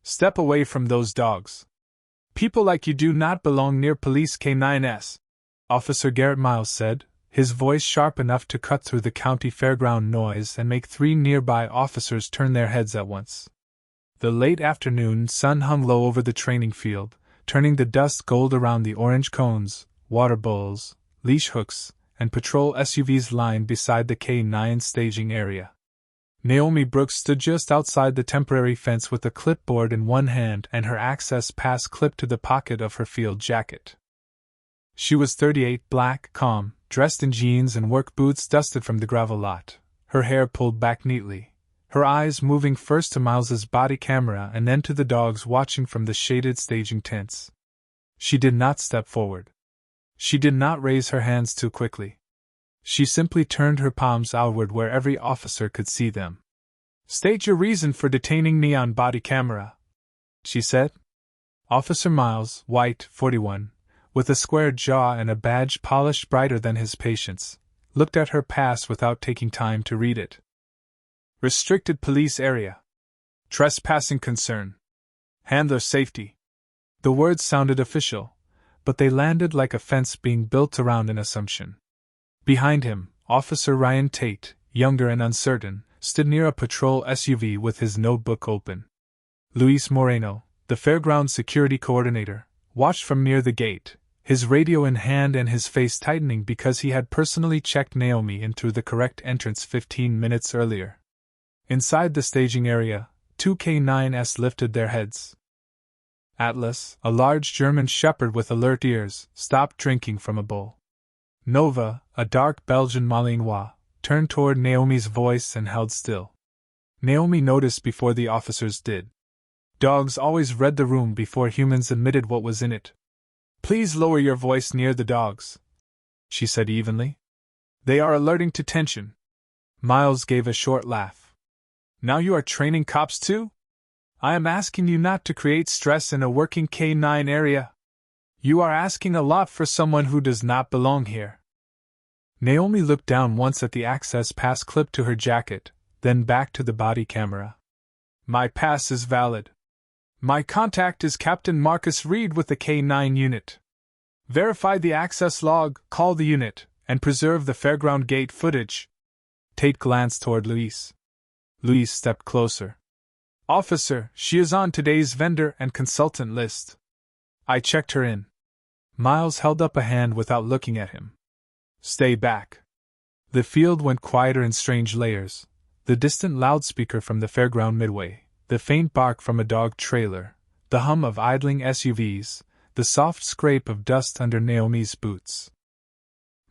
Step away from those dogs. People like you do not belong near Police K9S, Officer Garrett Miles said, his voice sharp enough to cut through the county fairground noise and make 3 nearby officers turn their heads at once. The late afternoon sun hung low over the training field, turning the dust gold around the orange cones, water bowls, leash hooks, and patrol SUVs lined beside the K9 staging area. Naomi Brooks stood just outside the temporary fence with a clipboard in one hand and her access pass clipped to the pocket of her field jacket. She was 38, black, calm, dressed in jeans and work boots dusted from the gravel lot, her hair pulled back neatly, her eyes moving first to Miles's body camera and then to the dogs watching from the shaded staging tents. She did not step forward. She did not raise her hands too quickly. She simply turned her palms outward where every officer could see them. "State your reason for detaining me on body camera," she said. Officer Miles, white, 41, with a square jaw and a badge polished brighter than his patient's, looked at her pass without taking time to read it. "Restricted police area. Trespassing concern. Handler safety." The words sounded official, but they landed like a fence being built around an assumption. Behind him, Officer Ryan Tate, younger and uncertain, stood near a patrol SUV with his notebook open. Luis Moreno, the fairground security coordinator, watched from near the gate, his radio in hand and his face tightening because he had personally checked Naomi in through the correct entrance 15 minutes earlier. Inside the staging area, 2 K9s lifted their heads. Atlas, a large German shepherd with alert ears, stopped drinking from a bowl. Nova, a dark Belgian Malinois, turned toward Naomi's voice and held still. Naomi noticed before the officers did. Dogs always read the room before humans admitted what was in it. "Please lower your voice near the dogs," she said evenly. "They are alerting to tension." Miles gave a short laugh. "Now you are training cops too? I am asking you not to create stress in a working K9 area. You are asking a lot for someone who does not belong here." Naomi looked down once at the access pass clipped to her jacket, then back to the body camera. "My pass is valid. My contact is Captain Marcus Reed with the K9 unit. Verify the access log, call the unit, and preserve the fairground gate footage." Tate glanced toward Luis. Luis stepped closer. "Officer, she is on today's vendor and consultant list. I checked her in." Miles held up a hand without looking at him. "Stay back." The field went quieter in strange layers. The distant loudspeaker from the fairground midway, the faint bark from a dog trailer, the hum of idling SUVs, the soft scrape of dust under Naomi's boots.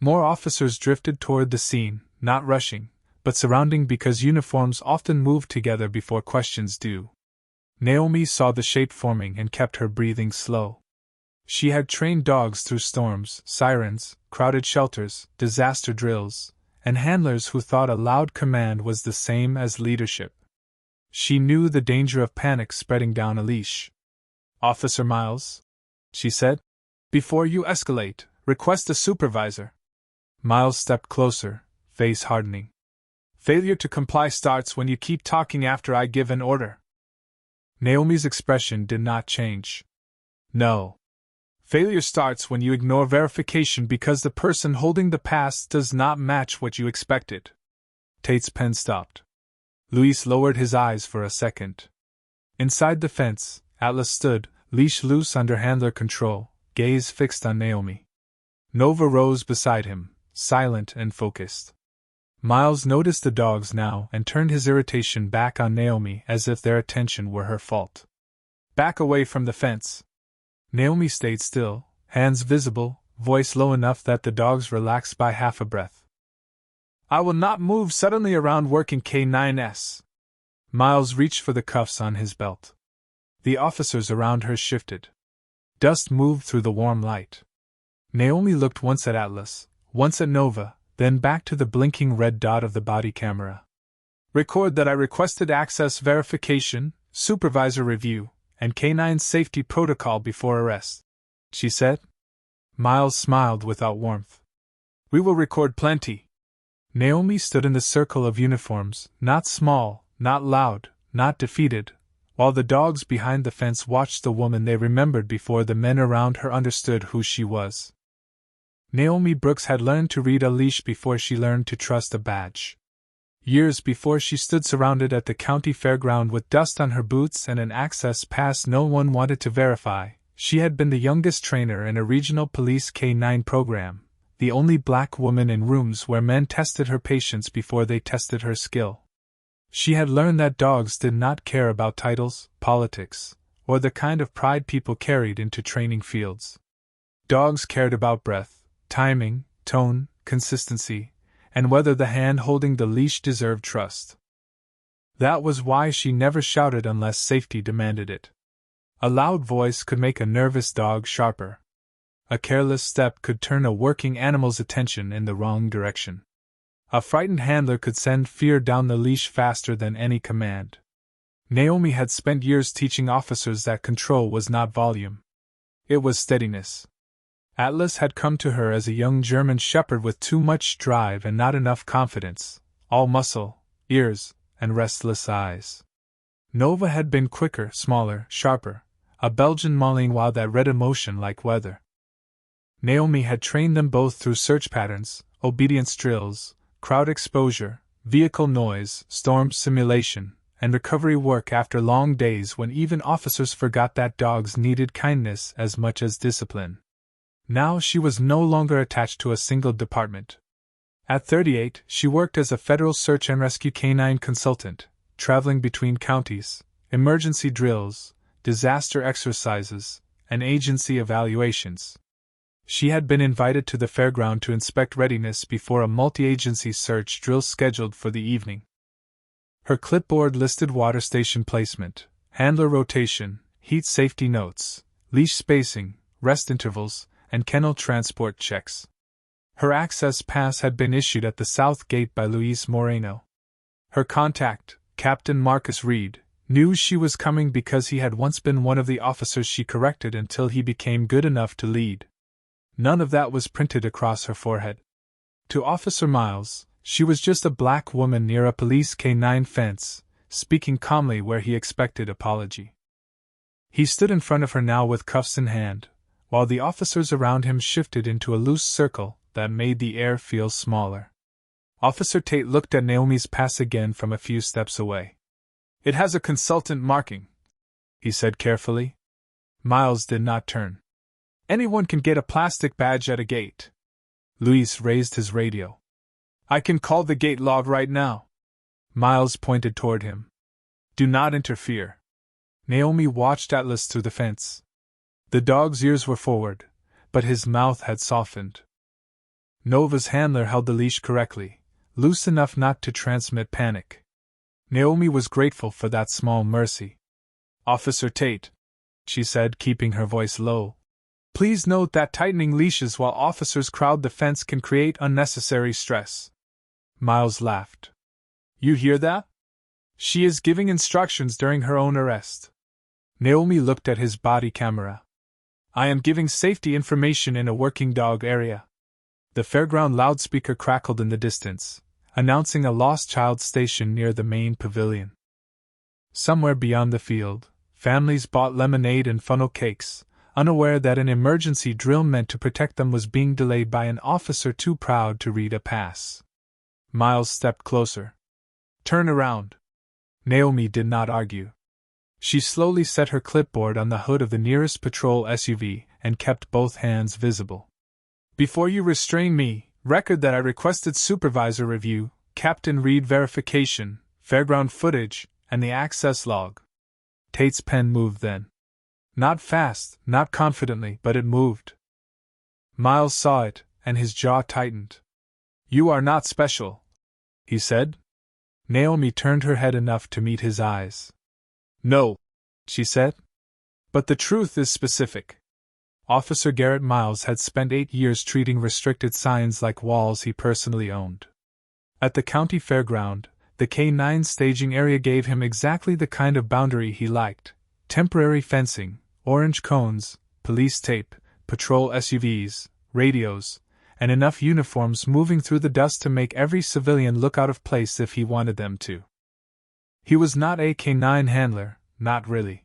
More officers drifted toward the scene, not rushing, but surrounding because uniforms often move together before questions do. Naomi saw the shape forming and kept her breathing slow. She had trained dogs through storms, sirens, crowded shelters, disaster drills, and handlers who thought a loud command was the same as leadership. She knew the danger of panic spreading down a leash. "Officer Miles," she said, "before you escalate, request a supervisor." Miles stepped closer, face hardening. "Failure to comply starts when you keep talking after I give an order." Naomi's expression did not change. "No. Failure starts when you ignore verification because the person holding the pass does not match what you expected." Tate's pen stopped. Luis lowered his eyes for a second. Inside the fence, Atlas stood, leash loose under handler control, gaze fixed on Naomi. Nova rose beside him, silent and focused. Miles noticed the dogs now and turned his irritation back on Naomi as if their attention were her fault. "Back away from the fence." Naomi stayed still, hands visible, voice low enough that the dogs relaxed by half a breath. "I will not move suddenly around working K9s." Miles reached for the cuffs on his belt. The officers around her shifted. Dust moved through the warm light. Naomi looked once at Atlas, once at Nova, then back to the blinking red dot of the body camera. "Record that I requested access verification, supervisor review, and K9 safety protocol before arrest," she said. Miles smiled without warmth. "We will record plenty." Naomi stood in the circle of uniforms, not small, not loud, not defeated, while the dogs behind the fence watched the woman they remembered before the men around her understood who she was. Naomi Brooks had learned to read a leash before she learned to trust a badge. Years before she stood surrounded at the county fairground with dust on her boots and an access pass no one wanted to verify. She had been the youngest trainer in a regional police K-9 program, the only black woman in rooms where men tested her patience before they tested her skill. She had learned that dogs did not care about titles, politics, or the kind of pride people carried into training fields. Dogs cared about breath, timing, tone, consistency, and whether the hand holding the leash deserved trust. That was why she never shouted unless safety demanded it. A loud voice could make a nervous dog sharper. A careless step could turn a working animal's attention in the wrong direction. A frightened handler could send fear down the leash faster than any command. Naomi had spent years teaching officers that control was not volume. It was steadiness. Atlas had come to her as a young German shepherd with too much drive and not enough confidence, all muscle, ears, and restless eyes. Nova had been quicker, smaller, sharper, a Belgian Malinois that read emotion like weather. Naomi had trained them both through search patterns, obedience drills, crowd exposure, vehicle noise, storm simulation, and recovery work after long days when even officers forgot that dogs needed kindness as much as discipline. Now she was no longer attached to a single department. At 38, she worked as a federal search and rescue canine consultant, traveling between counties, emergency drills, disaster exercises, and agency evaluations. She had been invited to the fairground to inspect readiness before a multi-agency search drill scheduled for the evening. Her clipboard listed water station placement, handler rotation, heat safety notes, leash spacing, rest intervals, and kennel transport checks. Her access pass had been issued at the south gate by Luis Moreno. Her contact, Captain Marcus Reed, knew she was coming because he had once been one of the officers she corrected until he became good enough to lead. None of that was printed across her forehead. To Officer Miles, she was just a black woman near a police K-9 fence, speaking calmly where he expected apology. He stood in front of her now with cuffs in hand, while the officers around him shifted into a loose circle that made the air feel smaller. Officer Tate looked at Naomi's pass again from a few steps away. "It has a consultant marking," he said carefully. Miles did not turn. "Anyone can get a plastic badge at a gate." Luis raised his radio. "I can call the gate log right now." Miles pointed toward him. "Do not interfere." Naomi watched Atlas through the fence. The dog's ears were forward, but his mouth had softened. Nova's handler held the leash correctly, loose enough not to transmit panic. Naomi was grateful for that small mercy. "Officer Tate," she said, keeping her voice low, "please note that tightening leashes while officers crowd the fence can create unnecessary stress." Miles laughed. "You hear that? She is giving instructions during her own arrest." Naomi looked at his body camera. "I am giving safety information in a working dog area." The fairground loudspeaker crackled in the distance, announcing a lost child station near the main pavilion. Somewhere beyond the field, families bought lemonade and funnel cakes, unaware that an emergency drill meant to protect them was being delayed by an officer too proud to read a pass. Miles stepped closer. "Turn around." Naomi did not argue. She slowly set her clipboard on the hood of the nearest patrol SUV and kept both hands visible. "Before you restrain me, record that I requested supervisor review, Captain Reed verification, fairground footage, and the access log." Tate's pen moved then. Not fast, not confidently, but it moved. Miles saw it, and his jaw tightened. "You are not special," he said. Naomi turned her head enough to meet his eyes. "No," she said. "But the truth is specific." Officer Garrett Miles had spent 8 years treating restricted signs like walls he personally owned. At the county fairground, the K-9 staging area gave him exactly the kind of boundary he liked: temporary fencing, orange cones, police tape, patrol SUVs, radios, and enough uniforms moving through the dust to make every civilian look out of place if he wanted them to. He was not a K-9 handler, not really.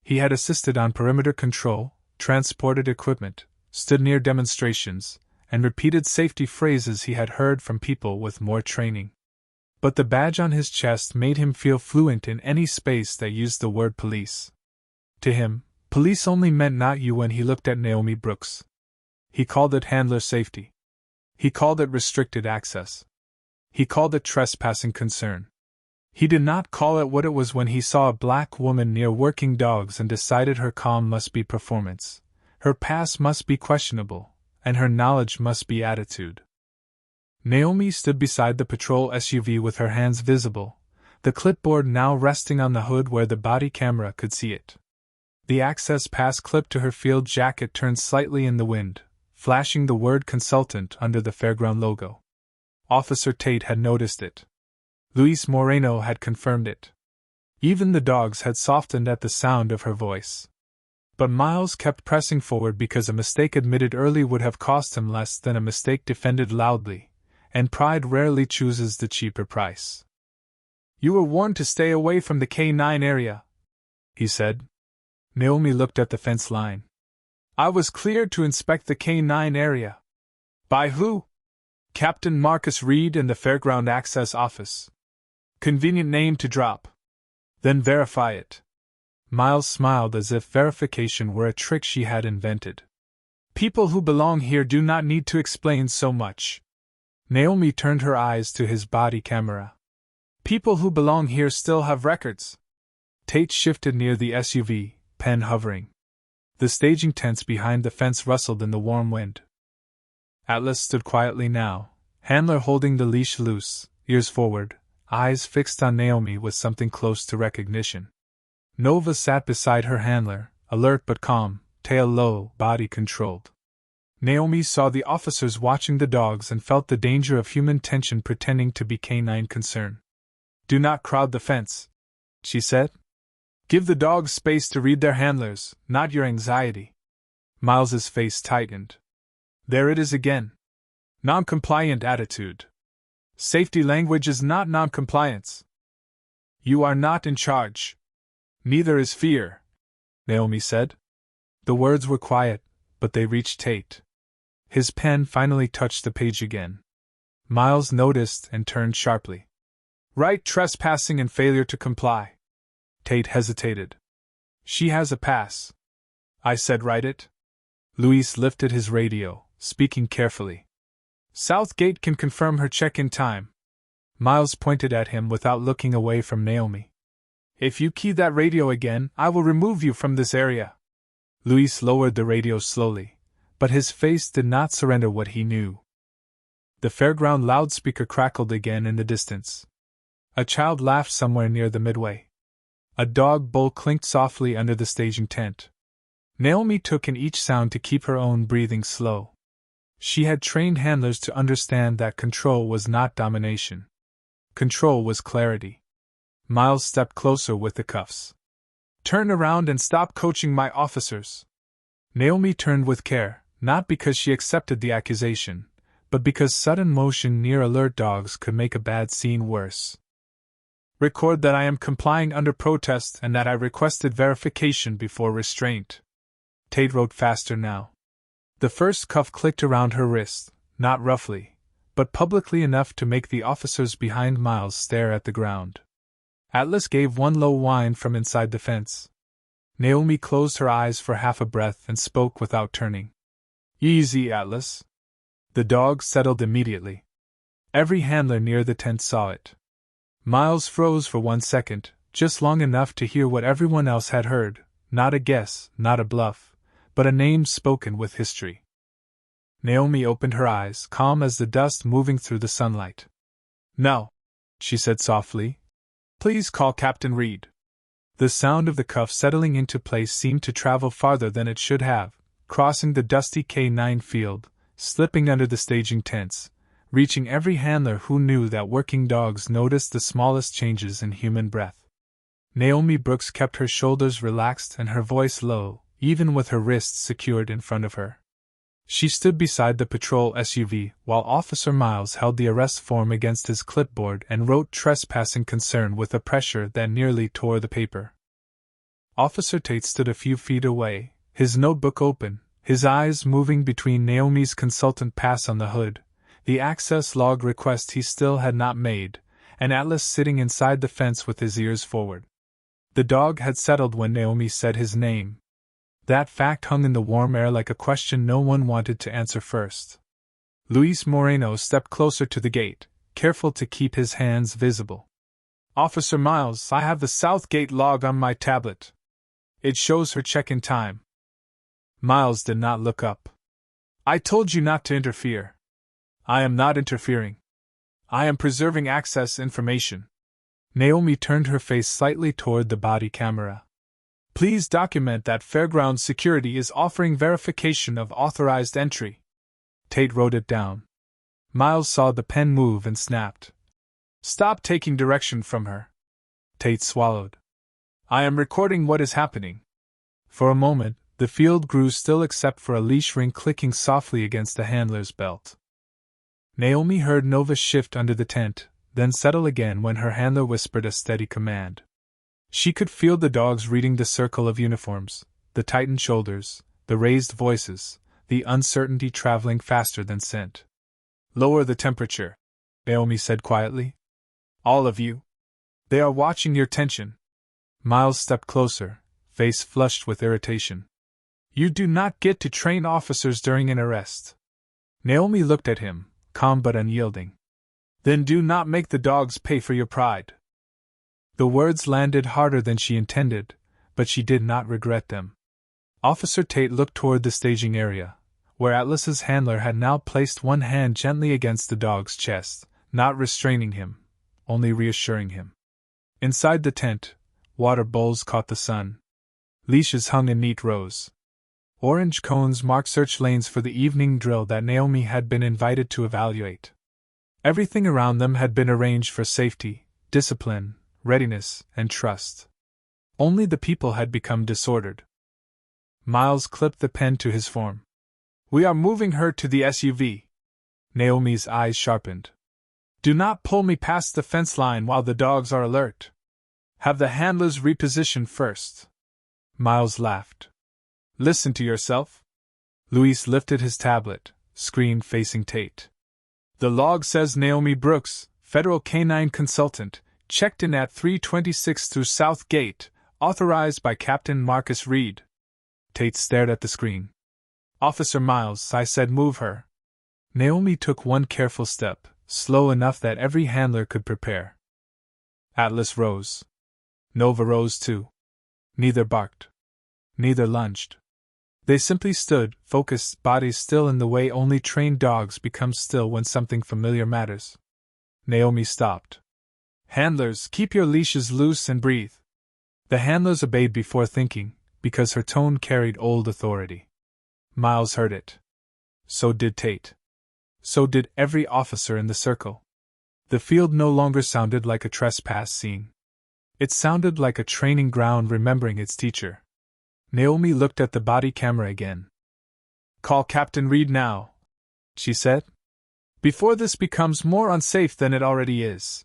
He had assisted on perimeter control, transported equipment, stood near demonstrations, and repeated safety phrases he had heard from people with more training. But the badge on his chest made him feel fluent in any space that used the word police. To him, police only meant not you when he looked at Naomi Brooks. He called it handler safety. He called it restricted access. He called it trespassing concern. He did not call it what it was when he saw a black woman near working dogs and decided her calm must be performance, her past must be questionable, and her knowledge must be attitude. Naomi stood beside the patrol SUV with her hands visible, the clipboard now resting on the hood where the body camera could see it. The access pass clipped to her field jacket turned slightly in the wind, flashing the word consultant under the fairground logo. Officer Tate had noticed it. Luis Moreno had confirmed it. Even the dogs had softened at the sound of her voice. But Miles kept pressing forward because a mistake admitted early would have cost him less than a mistake defended loudly, and pride rarely chooses the cheaper price. "You were warned to stay away from the K9 area," he said. Naomi looked at the fence line. "I was cleared to inspect the K9 area." "By who?" "Captain Marcus Reed in the Fairground Access Office." "Convenient name to drop." "Then verify it." Miles smiled as if verification were a trick she had invented. "People who belong here do not need to explain so much." Naomi turned her eyes to his body camera. "People who belong here still have records." Tate shifted near the SUV, pen hovering. The staging tents behind the fence rustled in the warm wind. Atlas stood quietly now, handler holding the leash loose, ears forward, eyes fixed on Naomi with something close to recognition. Nova sat beside her handler, alert but calm, tail low, body controlled. Naomi saw the officers watching the dogs and felt the danger of human tension pretending to be canine concern. "Do not crowd the fence," she said. "Give the dogs space to read their handlers, not your anxiety." Miles's face tightened. There it is again. Non-compliant attitude. Safety language is not non-compliance. "You are not in charge." "Neither is fear," Naomi said. The words were quiet, but they reached Tate. His pen finally touched the page again. Miles noticed and turned sharply. "Write trespassing and failure to comply." Tate hesitated. "She has a pass." I said write it. Luis lifted his radio, speaking carefully. "Southgate can confirm her check-in time." Miles pointed at him without looking away from Naomi. "If you key that radio again, I will remove you from this area." Luis lowered the radio slowly, but his face did not surrender what he knew. The fairground loudspeaker crackled again in the distance. A child laughed somewhere near the midway. A dog bowl clinked softly under the staging tent. Naomi took in each sound to keep her own breathing slow. She had trained handlers to understand that control was not domination. Control was clarity. Miles stepped closer with the cuffs. "Turn around and stop coaching my officers." Naomi turned with care, not because she accepted the accusation, but because sudden motion near alert dogs could make a bad scene worse. "Record that I am complying under protest and that I requested verification before restraint." Tate wrote faster now. The first cuff clicked around her wrist, not roughly, but publicly enough to make the officers behind Miles stare at the ground. Atlas gave one low whine from inside the fence. Naomi closed her eyes for half a breath and spoke without turning. "Easy, Atlas." The dog settled immediately. Every handler near the tent saw it. Miles froze for 1 second, just long enough to hear what everyone else had heard, not a guess, not a bluff, but a name spoken with history. Naomi opened her eyes, calm as the dust moving through the sunlight. "No," she said softly. "Please call Captain Reed." The sound of the cuff settling into place seemed to travel farther than it should have, crossing the dusty K9 field, slipping under the staging tents, reaching every handler who knew that working dogs noticed the smallest changes in human breath. Naomi Brooks kept her shoulders relaxed and her voice low, even with her wrists secured in front of her. She stood beside the patrol SUV while Officer Miles held the arrest form against his clipboard and wrote trespassing concern with a pressure that nearly tore the paper. Officer Tate stood a few feet away, his notebook open, his eyes moving between Naomi's consultant pass on the hood, the access log request he still had not made, and Atlas sitting inside the fence with his ears forward. The dog had settled when Naomi said his name. That fact hung in the warm air like a question no one wanted to answer first. Luis Moreno stepped closer to the gate, careful to keep his hands visible. Officer Miles, I have the South Gate log on my tablet. It shows her check-in time. Miles did not look up. I told you not to interfere. I am not interfering. I am preserving access information. Naomi turned her face slightly toward the body camera. Please document that fairground security is offering verification of authorized entry. Tate wrote it down. Miles saw the pen move and snapped. Stop taking direction from her. Tate swallowed. I am recording what is happening. For a moment, the field grew still except for a leash ring clicking softly against the handler's belt. Naomi heard Nova shift under the tent, then settle again when her handler whispered a steady command. She could feel the dogs reading the circle of uniforms, the tightened shoulders, the raised voices, the uncertainty traveling faster than scent. Lower the temperature, Naomi said quietly. All of you. They are watching your tension. Miles stepped closer, face flushed with irritation. You do not get to train officers during an arrest. Naomi looked at him, calm but unyielding. Then do not make the dogs pay for your pride. The words landed harder than she intended, but she did not regret them. Officer Tate looked toward the staging area, where Atlas's handler had now placed one hand gently against the dog's chest, not restraining him, only reassuring him. Inside the tent, water bowls caught the sun. Leashes hung in neat rows. Orange cones marked search lanes for the evening drill that Naomi had been invited to evaluate. Everything around them had been arranged for safety, discipline, readiness, and trust. Only the people had become disordered. Miles clipped the pen to his form. We are moving her to the SUV. Naomi's eyes sharpened. Do not pull me past the fence line while the dogs are alert. Have the handlers reposition first. Miles laughed. Listen to yourself. Luis lifted his tablet, screen facing Tate. The log says Naomi Brooks, federal canine consultant, checked in at 326 through South Gate, authorized by Captain Marcus Reed. Tate stared at the screen. Officer Miles, I said move her. Naomi took one careful step, slow enough that every handler could prepare. Atlas rose. Nova rose too. Neither barked. Neither lunged. They simply stood, focused, bodies still in the way only trained dogs become still when something familiar matters. Naomi stopped. Handlers, keep your leashes loose and breathe. The handlers obeyed before thinking, because her tone carried old authority. Miles heard it. So did Tate. So did every officer in the circle. The field no longer sounded like a trespass scene. It sounded like a training ground remembering its teacher. Naomi looked at the body camera again. Call Captain Reed now, she said. Before this becomes more unsafe than it already is.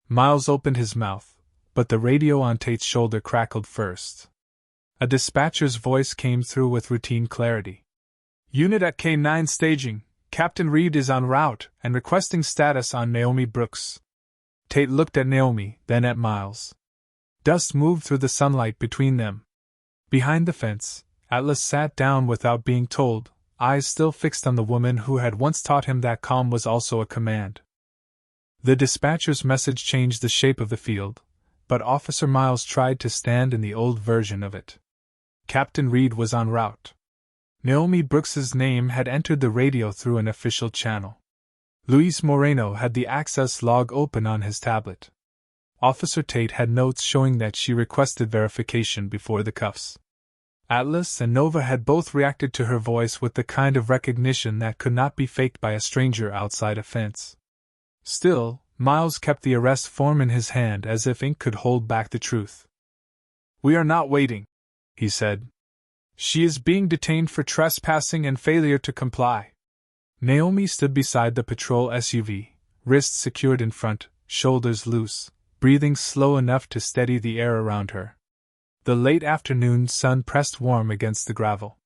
Miles opened his mouth, but the radio on Tate's shoulder crackled first. A dispatcher's voice came through with routine clarity. Unit at K9 staging, Captain Reed is en route and requesting status on Naomi Brooks. Tate looked at Naomi, then at Miles. Dust moved through the sunlight between them. Behind the fence, Atlas sat down without being told, eyes still fixed on the woman who had once taught him that calm was also a command. The dispatcher's message changed the shape of the field, but Officer Miles tried to stand in the old version of it. Captain Reed was en route. Naomi Brooks's name had entered the radio through an official channel. Luis Moreno had the access log open on his tablet. Officer Tate had notes showing that she requested verification before the cuffs. Atlas and Nova had both reacted to her voice with the kind of recognition that could not be faked by a stranger outside a fence. Still, Miles kept the arrest form in his hand as if ink could hold back the truth. We are not waiting, he said. She is being detained for trespassing and failure to comply. Naomi stood beside the patrol SUV, wrists secured in front, shoulders loose, breathing slow enough to steady the air around her. The late afternoon sun pressed warm against the gravel.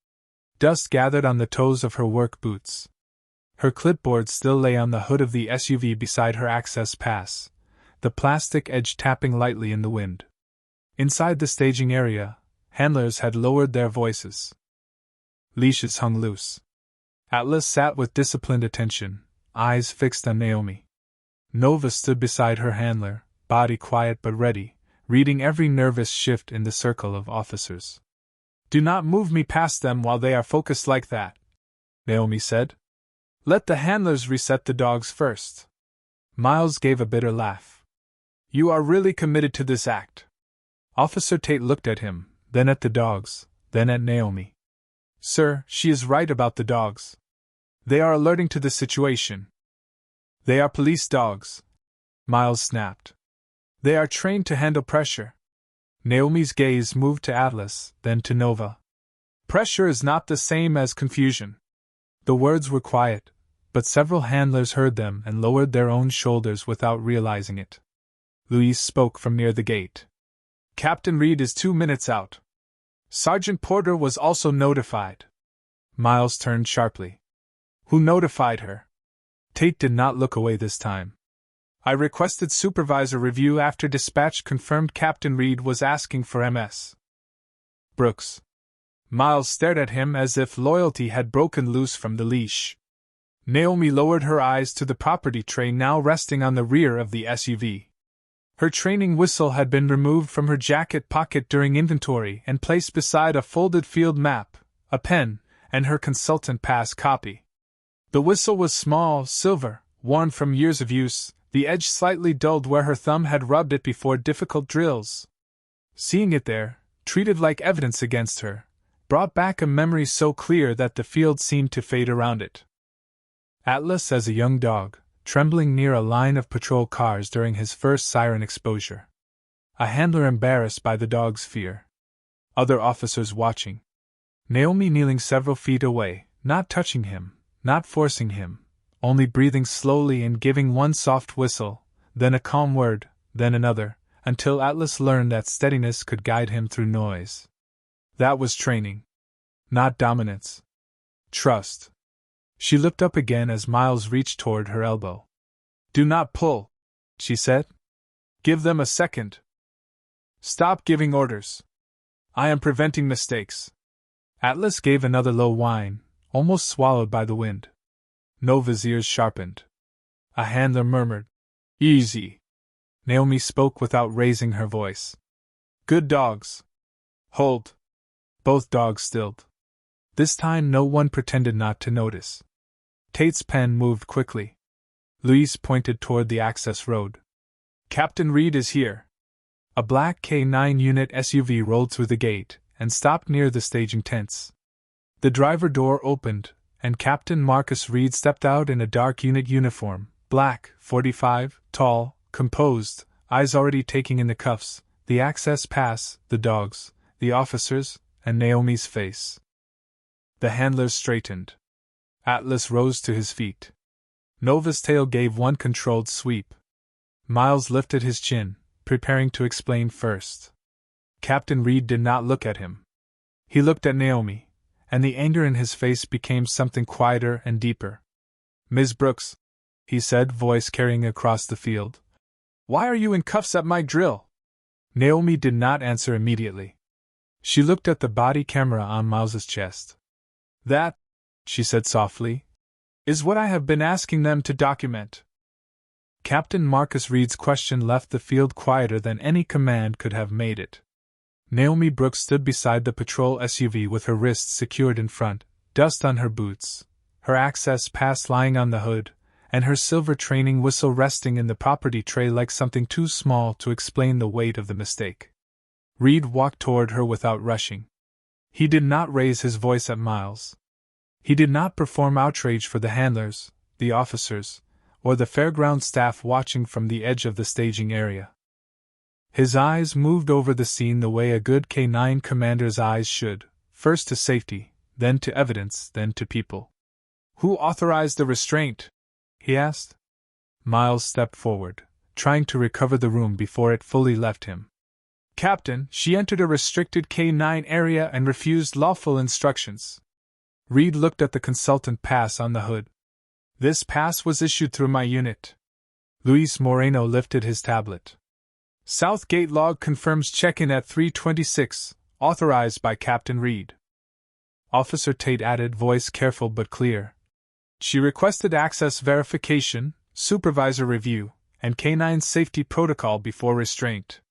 Dust gathered on the toes of her work boots. Her clipboard still lay on the hood of the SUV beside her access pass, the plastic edge tapping lightly in the wind. Inside the staging area, handlers had lowered their voices. Leashes hung loose. Atlas sat with disciplined attention, eyes fixed on Naomi. Nova stood beside her handler, body quiet but ready, reading every nervous shift in the circle of officers. "Do not move me past them while they are focused like that," Naomi said. "Let the handlers reset the dogs first." Miles gave a bitter laugh. "You are really committed to this act." Officer Tate looked at him, then at the dogs, then at Naomi. "Sir, she is right about the dogs. They are alerting to the situation." "They are police dogs," Miles snapped. "They are trained to handle pressure." Naomi's gaze moved to Atlas, then to Nova. "Pressure is not the same as confusion." The words were quiet, but several handlers heard them and lowered their own shoulders without realizing it. Louise spoke from near the gate. "Captain Reed is 2 minutes out." Sergeant Porter was also notified. Miles turned sharply. "Who notified her?" Tate did not look away this time. "I requested supervisor review after dispatch confirmed Captain Reed was asking for MS. Brooks." Miles stared at him as if loyalty had broken loose from the leash. Naomi lowered her eyes to the property tray now resting on the rear of the SUV. Her training whistle had been removed from her jacket pocket during inventory and placed beside a folded field map, a pen, and her consultant pass copy. The whistle was small, silver, worn from years of use, the edge slightly dulled where her thumb had rubbed it before difficult drills. Seeing it there, treated like evidence against her, brought back a memory so clear that the field seemed to fade around it. Atlas as a young dog, trembling near a line of patrol cars during his first siren exposure. A handler embarrassed by the dog's fear. Other officers watching. Naomi kneeling several feet away, not touching him, not forcing him, only breathing slowly and giving one soft whistle, then a calm word, then another, until Atlas learned that steadiness could guide him through noise. That was training. Not dominance. Trust. She looked up again as Miles reached toward her elbow. "Do not pull," she said. "Give them a second. Stop giving orders. I am preventing mistakes." Atlas gave another low whine, almost swallowed by the wind. Nova's ears sharpened. A handler murmured, "Easy." Naomi spoke without raising her voice. "Good dogs. Hold." Both dogs stilled. This time no one pretended not to notice. Tate's pen moved quickly. Louise pointed toward the access road. "Captain Reed is here." A black K9 unit SUV rolled through the gate and stopped near the staging tents. The driver door opened, and Captain Marcus Reed stepped out in a dark unit uniform, black, 45, tall, composed, eyes already taking in the cuffs, the access pass, the dogs, the officers, and Naomi's face. The handlers straightened. Atlas rose to his feet. Nova's tail gave one controlled sweep. Miles lifted his chin, preparing to explain first. Captain Reed did not look at him. He looked at Naomi, and the anger in his face became something quieter and deeper. "Ms. Brooks," he said, voice carrying across the field, "why are you in cuffs at my drill?" Naomi did not answer immediately. She looked at the body camera on Miles's chest. "That," she said softly, "is what I have been asking them to document." Captain Marcus Reed's question left the field quieter than any command could have made it. Naomi Brooks stood beside the patrol SUV with her wrists secured in front, dust on her boots, her access pass lying on the hood, and her silver training whistle resting in the property tray like something too small to explain the weight of the mistake. Reed walked toward her without rushing. He did not raise his voice at Miles. He did not perform outrage for the handlers, the officers, or the fairground staff watching from the edge of the staging area. His eyes moved over the scene the way a good K9 commander's eyes should, first to safety, then to evidence, then to people. "Who authorized the restraint?" he asked. Miles stepped forward, trying to recover the room before it fully left him. Captain, she entered a restricted K9 area and refused lawful instructions. Reed looked at the consultant pass on the hood. This pass was issued through my unit. Luis Moreno lifted his tablet. Southgate log confirms check-in at 3:26, authorized by Captain Reed. Officer Tate added, voice careful but clear. She requested access verification, supervisor review, and canine safety protocol before restraint.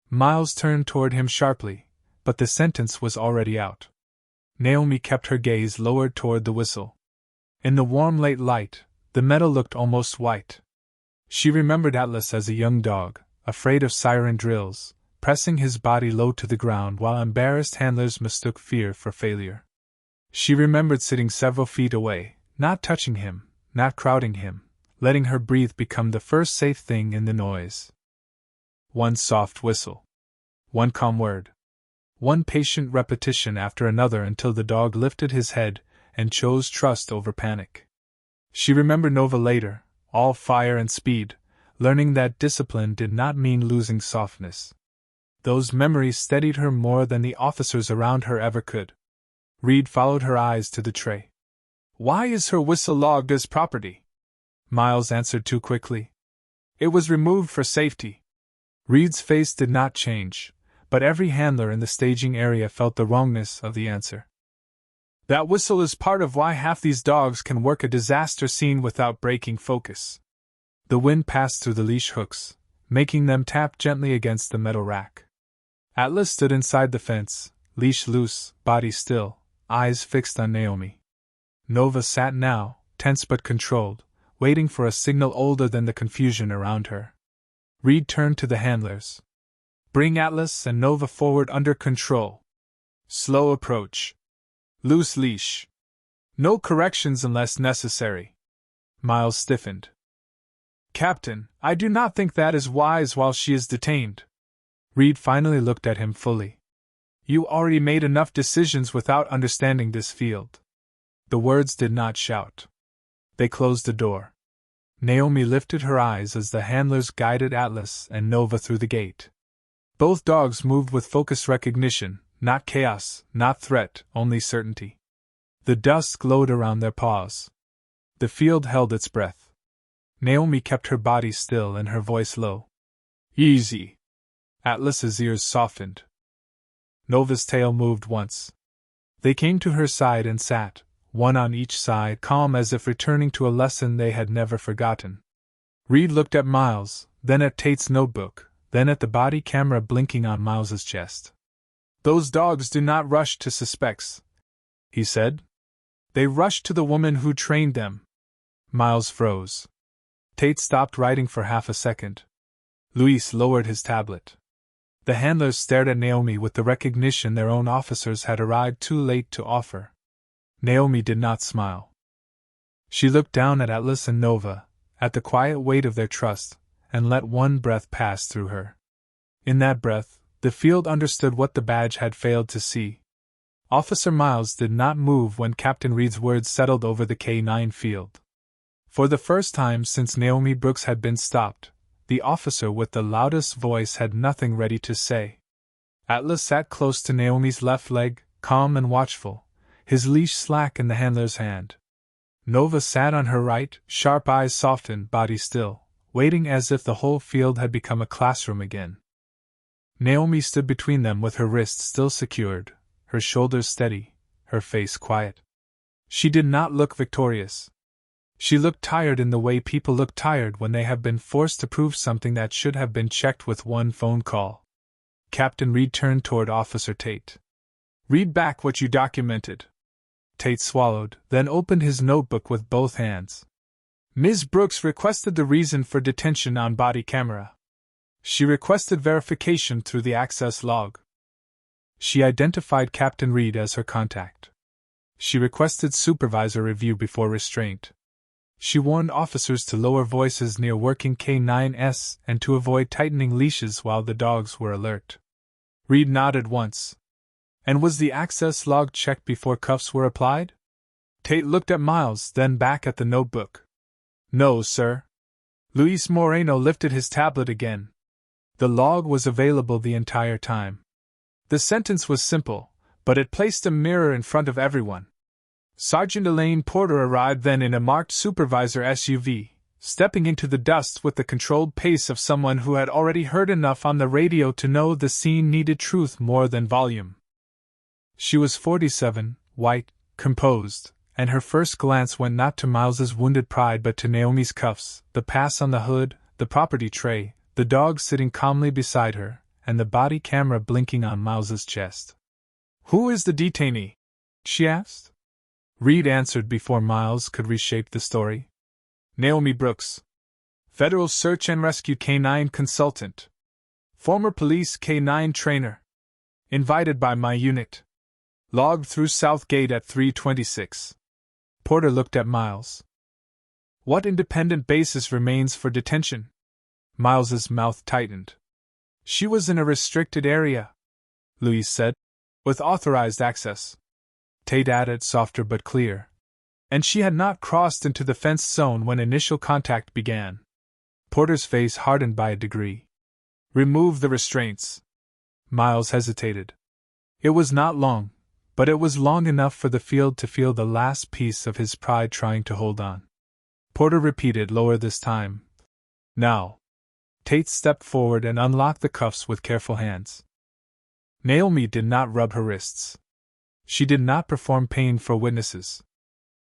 Miles turned toward him sharply, but the sentence was already out. Naomi kept her gaze lowered toward the whistle. In the warm late light, the metal looked almost white. She remembered Atlas as a young dog, afraid of siren drills, pressing his body low to the ground while embarrassed handlers mistook fear for failure. She remembered sitting several feet away, not touching him, not crowding him, letting her breathe become the first safe thing in the noise. One soft whistle. One calm word. One patient repetition after another until the dog lifted his head and chose trust over panic. She remembered Nova later, all fire and speed, learning that discipline did not mean losing softness. Those memories steadied her more than the officers around her ever could. Reed followed her eyes to the tray. Why is her whistle logged as property? Miles answered too quickly. It was removed for safety. Reed's face did not change, but every handler in the staging area felt the wrongness of the answer. That whistle is part of why half these dogs can work a disaster scene without breaking focus. The wind passed through the leash hooks, making them tap gently against the metal rack. Atlas stood inside the fence, leash loose, body still, eyes fixed on Naomi. Nova sat now, tense but controlled, waiting for a signal older than the confusion around her. Reed turned to the handlers. Bring Atlas and Nova forward under control. Slow approach. Loose leash. No corrections unless necessary. Miles stiffened. Captain, I do not think that is wise while she is detained. Reed finally looked at him fully. You already made enough decisions without understanding this field. The words did not shout. They closed the door. Naomi lifted her eyes as the handlers guided Atlas and Nova through the gate. Both dogs moved with focused recognition, not chaos, not threat, only certainty. The dust glowed around their paws. The field held its breath. Naomi kept her body still and her voice low. Easy. Atlas's ears softened. Nova's tail moved once. They came to her side and sat, one on each side, calm as if returning to a lesson they had never forgotten. Reed looked at Miles, then at Tate's notebook, then at the body camera blinking on Miles's chest. Those dogs do not rush to suspects, he said. They rush to the woman who trained them. Miles froze. Tate stopped writing for half a second. Luis lowered his tablet. The handlers stared at Naomi with the recognition their own officers had arrived too late to offer. Naomi did not smile. She looked down at Atlas and Nova, at the quiet weight of their trust, and let one breath pass through her. In that breath, the field understood what the badge had failed to see. Officer Miles did not move when Captain Reed's words settled over the K9 field. For the first time since Naomi Brooks had been stopped, the officer with the loudest voice had nothing ready to say. Atlas sat close to Naomi's left leg, calm and watchful, his leash slack in the handler's hand. Nova sat on her right, sharp eyes softened, body still, waiting as if the whole field had become a classroom again. Naomi stood between them with her wrists still secured, her shoulders steady, her face quiet. She did not look victorious. She looked tired in the way people look tired when they have been forced to prove something that should have been checked with one phone call. Captain Reed turned toward Officer Tate. Read back what you documented. Tate swallowed, then opened his notebook with both hands. Ms. Brooks requested the reason for detention on body camera. She requested verification through the access log. She identified Captain Reed as her contact. She requested supervisor review before restraint. She warned officers to lower voices near working K9s and to avoid tightening leashes while the dogs were alert. Reed nodded once. And was the access log checked before cuffs were applied? Tate looked at Miles, then back at the notebook. No, sir. Luis Moreno lifted his tablet again. The log was available the entire time. The sentence was simple, but it placed a mirror in front of everyone. Sergeant Elaine Porter arrived then in a marked supervisor SUV, stepping into the dust with the controlled pace of someone who had already heard enough on the radio to know the scene needed truth more than volume. She was 47, white, composed, and her first glance went not to Miles's wounded pride but to Naomi's cuffs, the pass on the hood, the property tray, the dog sitting calmly beside her, and the body camera blinking on Miles's chest. "Who is the detainee?" she asked. Reed answered before Miles could reshape the story. "Naomi Brooks. Federal Search and Rescue Canine Consultant. Former police Canine trainer. Invited by my unit. Logged through South Gate at 3:26. Porter looked at Miles. "What independent basis remains for detention?" Miles's mouth tightened. "She was in a restricted area," Louise said. "With authorized access." Tate added, softer but clear. "And she had not crossed into the fenced zone when initial contact began." Porter's face hardened by a degree. "Remove the restraints." Miles hesitated. It was not long, but it was long enough for the field to feel the last piece of his pride trying to hold on. Porter repeated, lower this time. "Now." Tate stepped forward and unlocked the cuffs with careful hands. Naomi did not rub her wrists. She did not perform pain for witnesses.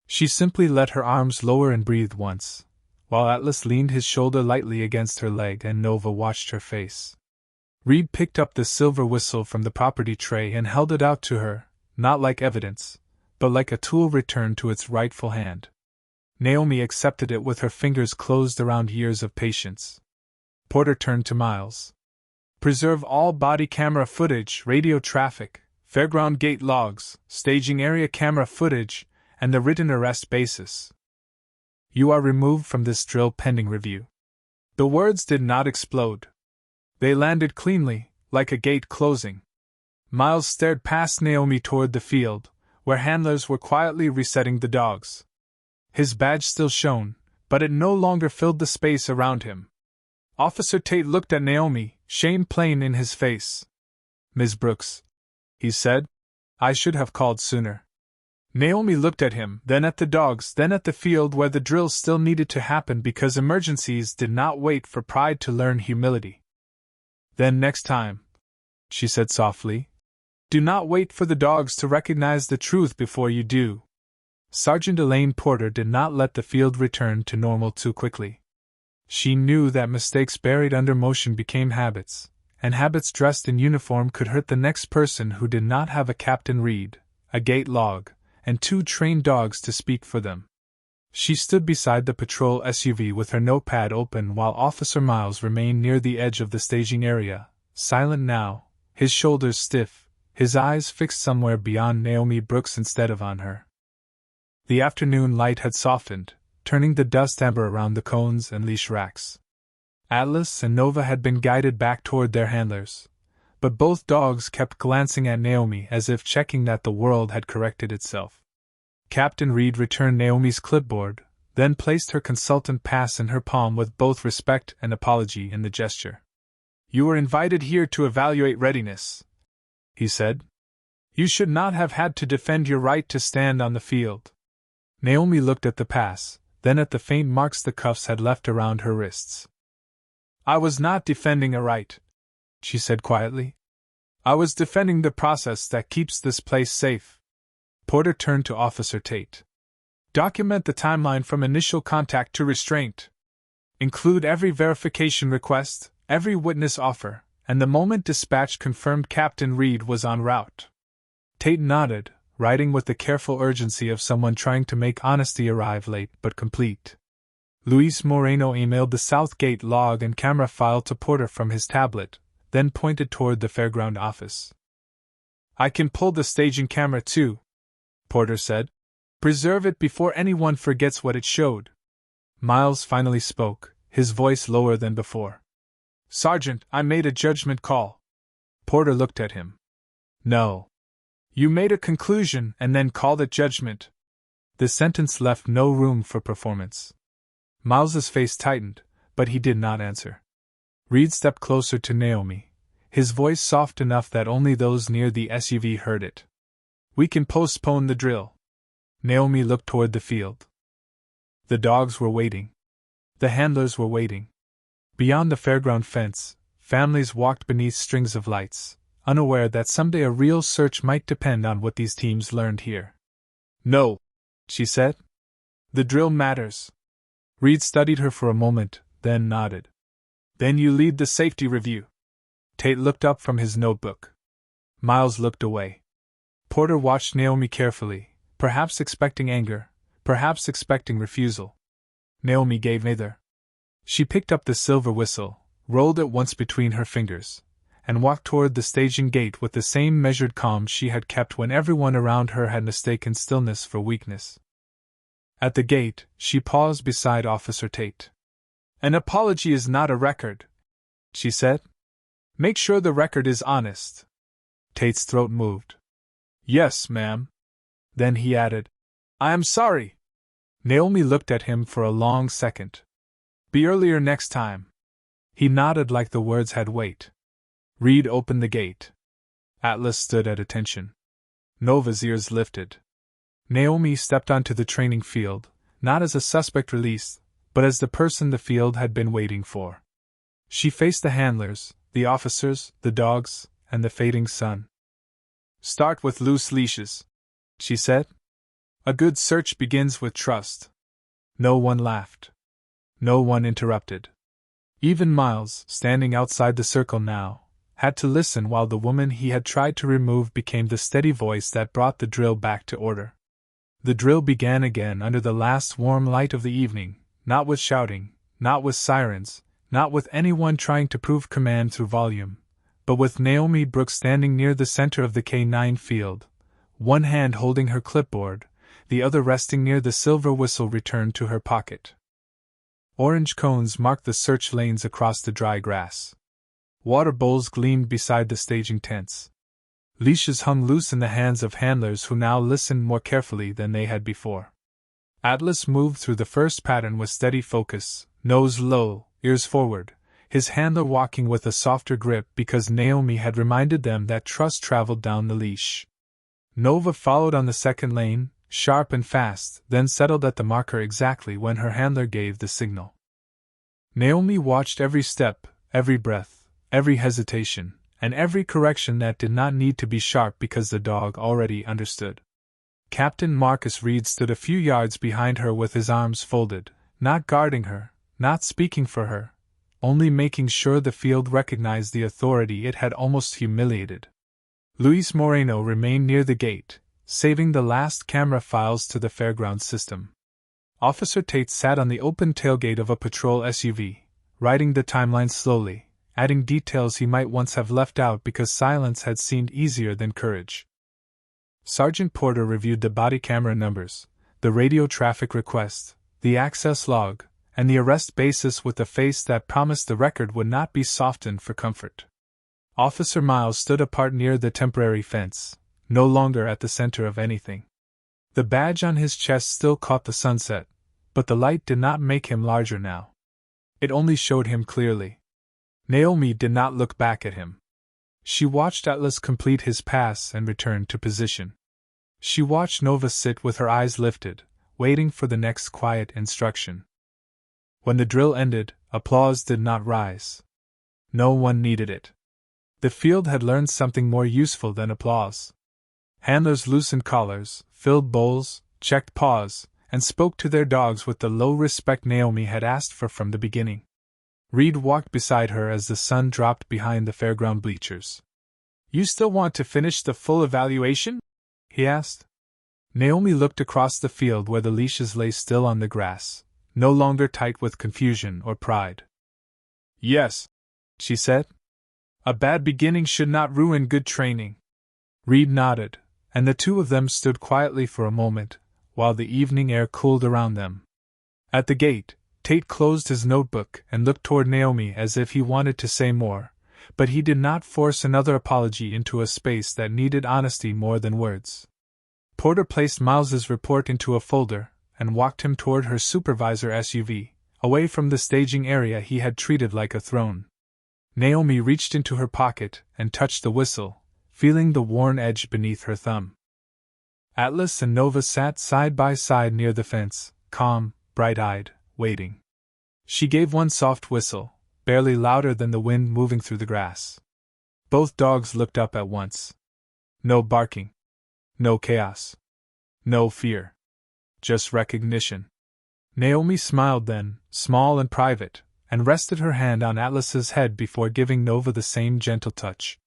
She simply let her arms lower and breathed once, while Atlas leaned his shoulder lightly against her leg and Nova watched her face. Reed picked up the silver whistle from the property tray and held it out to her, not like evidence, but like a tool returned to its rightful hand. Naomi accepted it with her fingers closed around years of patience. Porter turned to Miles. "Preserve all body camera footage, radio traffic, fairground gate logs, staging area camera footage, and the written arrest basis. You are removed from this drill pending review." The words did not explode. They landed cleanly, like a gate closing. Miles stared past Naomi toward the field, where handlers were quietly resetting the dogs. His badge still shone, but it no longer filled the space around him. Officer Tate looked at Naomi, shame plain in his face. "Ms. Brooks," he said, "I should have called sooner." Naomi looked at him, then at the dogs, then at the field where the drill still needed to happen because emergencies did not wait for pride to learn humility. "Then next time," she said softly, "do not wait for the dogs to recognize the truth before you do." Sergeant Elaine Porter did not let the field return to normal too quickly. She knew that mistakes buried under motion became habits, and habits dressed in uniform could hurt the next person who did not have a Captain Reed, a gate log, and 2 trained dogs to speak for them. She stood beside the patrol SUV with her notepad open while Officer Miles remained near the edge of the staging area, silent now, his shoulders stiff, his eyes fixed somewhere beyond Naomi Brooks instead of on her. The afternoon light had softened, turning the dust amber around the cones and leash racks. Atlas and Nova had been guided back toward their handlers, but both dogs kept glancing at Naomi as if checking that the world had corrected itself. Captain Reed returned Naomi's clipboard, then placed her consultant pass in her palm with both respect and apology in the gesture. "You were invited here to evaluate readiness," he said. "You should not have had to defend your right to stand on the field." Naomi looked at the pass, then at the faint marks the cuffs had left around her wrists. "I was not defending a right," she said quietly. "I was defending the process that keeps this place safe." Porter turned to Officer Tate. "Document the timeline from initial contact to restraint. Include every verification request, every witness offer, and the moment dispatch confirmed Captain Reed was en route." Tate nodded, writing with the careful urgency of someone trying to make honesty arrive late but complete. Luis Moreno emailed the Southgate log and camera file to Porter from his tablet, then pointed toward the fairground office. "I can pull the staging camera too," Porter said. "Preserve it before anyone forgets what it showed." Miles finally spoke, his voice lower than before. "Sergeant, I made a judgment call." Porter looked at him. "No. You made a conclusion and then called it judgment." The sentence left no room for performance. Miles's face tightened, but he did not answer. Reed stepped closer to Naomi, his voice soft enough that only those near the SUV heard it. We can postpone the drill. Naomi looked toward the field. The dogs were waiting. The handlers were waiting. Beyond the fairground fence, families walked beneath strings of lights, unaware that someday a real search might depend on what these teams learned here. No, she said. The drill matters. Reed studied her for a moment, then nodded. Then you lead the safety review. Tate looked up from his notebook. Miles looked away. Porter watched Naomi carefully, perhaps expecting anger, perhaps expecting refusal. Naomi gave neither. She picked up the silver whistle, rolled it once between her fingers, and walked toward the staging gate with the same measured calm she had kept when everyone around her had mistaken stillness for weakness. At the gate, she paused beside Officer Tate. An apology is not a record, she said. Make sure the record is honest. Tate's throat moved. Yes, ma'am. Then he added, I am sorry. Naomi looked at him for a long second. Be earlier next time. He nodded like the words had weight. Reed opened the gate. Atlas stood at attention. Nova's ears lifted. Naomi stepped onto the training field, not as a suspect released, but as the person the field had been waiting for. She faced the handlers, the officers, the dogs, and the fading sun. Start with loose leashes, she said. A good search begins with trust. No one laughed. No one interrupted. Even Miles, standing outside the circle now, had to listen while the woman he had tried to remove became the steady voice that brought the drill back to order. The drill began again under the last warm light of the evening, not with shouting, not with sirens, not with anyone trying to prove command through volume, but with Naomi Brooks standing near the center of the K9 field, one hand holding her clipboard, the other resting near the silver whistle returned to her pocket. Orange cones marked the search lanes across the dry grass. Water bowls gleamed beside the staging tents. Leashes hung loose in the hands of handlers who now listened more carefully than they had before. Atlas moved through the first pattern with steady focus, nose low, ears forward, his handler walking with a softer grip because Naomi had reminded them that trust traveled down the leash. Nova followed on the second lane, sharp and fast, then settled at the marker exactly when her handler gave the signal. Naomi watched every step, every breath, every hesitation, and every correction that did not need to be sharp because the dog already understood. Captain Marcus Reed stood a few yards behind her with his arms folded, not guarding her, not speaking for her, only making sure the field recognized the authority it had almost humiliated. Luis Moreno remained near the gate, saving the last camera files to the fairground system. Officer Tate sat on the open tailgate of a patrol SUV, writing the timeline slowly, adding details he might once have left out because silence had seemed easier than courage. Sergeant Porter reviewed the body camera numbers, the radio traffic request, the access log, and the arrest basis with a face that promised the record would not be softened for comfort. Officer Miles stood apart near the temporary fence, no longer at the center of anything. The badge on his chest still caught the sunset, but the light did not make him larger now. It only showed him clearly. Naomi did not look back at him. She watched Atlas complete his pass and return to position. She watched Nova sit with her eyes lifted, waiting for the next quiet instruction. When the drill ended, applause did not rise. No one needed it. The field had learned something more useful than applause. Handlers loosened collars, filled bowls, checked paws, and spoke to their dogs with the low respect Naomi had asked for from the beginning. Reed walked beside her as the sun dropped behind the fairground bleachers. You still want to finish the full evaluation? He asked. Naomi looked across the field where the leashes lay still on the grass, no longer tight with confusion or pride. Yes, she said. A bad beginning should not ruin good training. Reed nodded, and the two of them stood quietly for a moment, while the evening air cooled around them. At the gate, Tate closed his notebook and looked toward Naomi as if he wanted to say more, but he did not force another apology into a space that needed honesty more than words. Porter placed Miles's report into a folder and walked him toward her supervisor SUV, away from the staging area he had treated like a throne. Naomi reached into her pocket and touched the whistle, feeling the worn edge beneath her thumb. Atlas and Nova sat side by side near the fence, calm, bright-eyed, waiting. She gave one soft whistle, barely louder than the wind moving through the grass. Both dogs looked up at once. No barking. No chaos. No fear. Just recognition. Naomi smiled then, small and private, and rested her hand on Atlas's head before giving Nova the same gentle touch.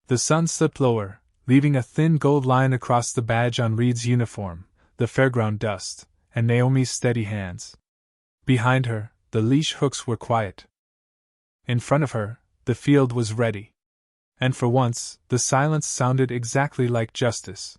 The sun slipped lower, leaving a thin gold line across the badge on Reed's uniform, the fairground dust, and Naomi's steady hands. Behind her, the leash hooks were quiet. In front of her, the field was ready. And for once, the silence sounded exactly like justice.